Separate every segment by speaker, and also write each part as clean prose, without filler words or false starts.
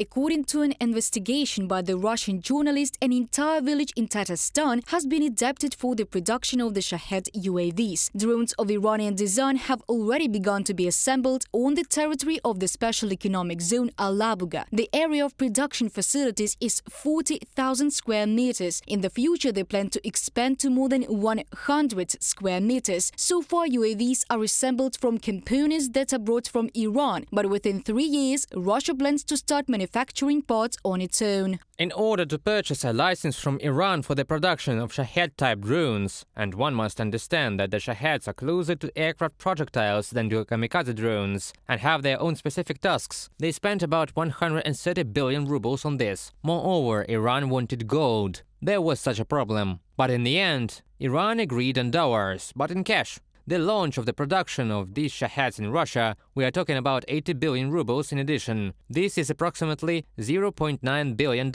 Speaker 1: According to an investigation by the Russian journalist, an entire village in Tatarstan has been adapted for the production of the Shahed UAVs. Drones of Iranian design have already begun to be assembled on the territory of the Special Economic Zone Alabuga. The area of production facilities is 40,000 square meters. In the future, they plan to expand to more than 100 square meters. So far, UAVs are assembled from components that are brought from Iran, but within 3 years, Russia plans to start manufacturing parts on its own.
Speaker 2: In order to purchase a license from Iran for the production of Shahed-type drones, and one must understand that the Shaheds are closer to aircraft projectiles than to kamikaze drones, and have their own specific tasks, they spent about 130 billion rubles on this. Moreover, Iran wanted gold. There was such a problem. But in the end, Iran agreed on dollars, but in cash. The launch of the production of these Shaheds in Russia, we are talking about 80 billion rubles in addition. This is approximately $0.9 billion.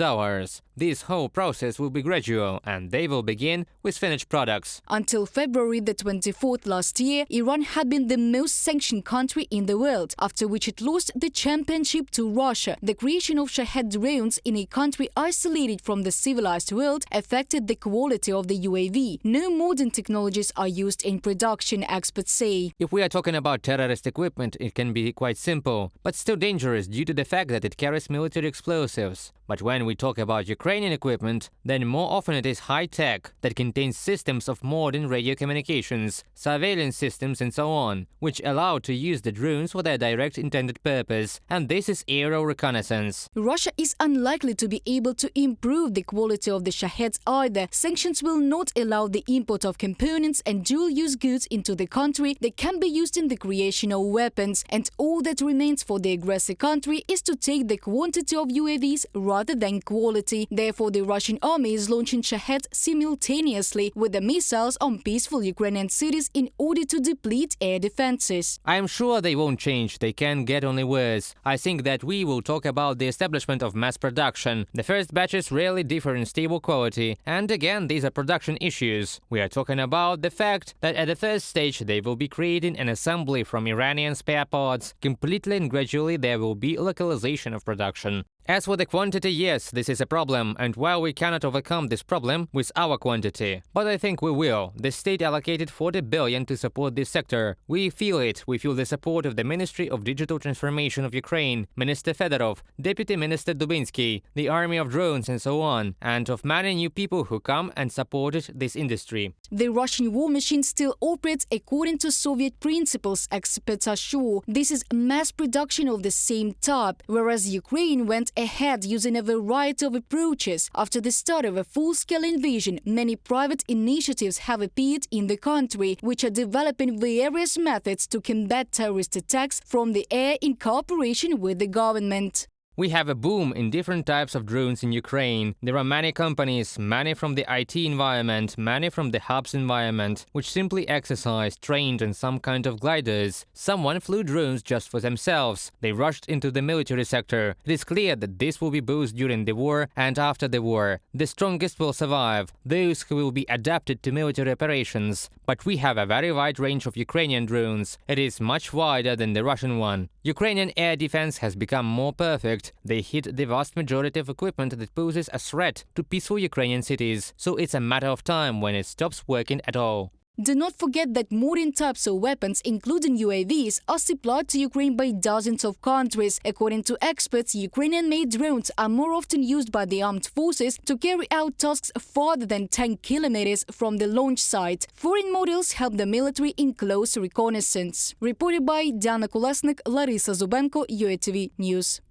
Speaker 2: This whole process will be gradual, and they will begin with finished products.
Speaker 1: Until February the 24th last year, Iran had been the most sanctioned country in the world, after which it lost the championship to Russia. The creation of Shahed drones in a country isolated from the civilized world affected the quality of the UAV. No modern technologies are used in production, experts say.
Speaker 2: If we are talking about terrorist equipment, it can be quite simple, but still dangerous due to the fact that it carries military explosives. But when we talk about Ukrainian equipment, then more often it is high-tech that contains systems of modern radio communications, surveillance systems and so on, which allow to use the drones for their direct intended purpose, and this is aerial reconnaissance.
Speaker 1: Russia is unlikely to be able to improve the quality of the Shaheds either. Sanctions will not allow the import of components and dual-use goods into the country that can be used in the creation of weapons, and all that remains for the aggressor country is to take the quantity of UAVs rather than quality. Therefore, the Russian army is launching Shahed simultaneously with the missiles on peaceful Ukrainian cities in order to deplete air defenses.
Speaker 2: I am sure they won't change, they can get only worse. I think that we will talk about the establishment of mass production. The first batches rarely differ in stable quality, and again, these are production issues. We are talking about the fact that at the first stage they will be creating an assembly from Iranian spare parts. Completely and gradually there will be localization of production. As for the quantity, yes, this is a problem, and while we cannot overcome this problem with our quantity, but I think we will. The state allocated 40 billion to support this sector. We feel it. We feel the support of the Ministry of Digital Transformation of Ukraine, Minister Fedorov, Deputy Minister Dubinsky, the Army of Drones and so on, and of many new people who come and supported this industry.
Speaker 1: The Russian war machine still operates according to Soviet principles, experts are sure. This is mass production of the same type, whereas Ukraine went ahead using a variety of approaches. After the start of a full-scale invasion, many private initiatives have appeared in the country, which are developing various methods to combat terrorist attacks from the air in cooperation with the government.
Speaker 2: We have a boom in different types of drones in Ukraine. There are many companies, many from the IT environment, many from the hubs environment, which simply exercise trained on some kind of gliders. Someone flew drones just for themselves. They rushed into the military sector. It is clear that this will be both during the war and after the war. The strongest will survive, those who will be adapted to military operations. But we have a very wide range of Ukrainian drones. It is much wider than the Russian one. Ukrainian air defense has become more perfect. They hit the vast majority of equipment that poses a threat to peaceful Ukrainian cities, so it's a matter of time when it stops working at all.
Speaker 1: Do not forget that modern types of weapons, including UAVs, are supplied to Ukraine by dozens of countries. According to experts, Ukrainian-made drones are more often used by the armed forces to carry out tasks farther than 10 kilometers from the launch site. Foreign models help the military in close reconnaissance. Reported by Diana Kolesnik, Larisa Zubenko, UATV News.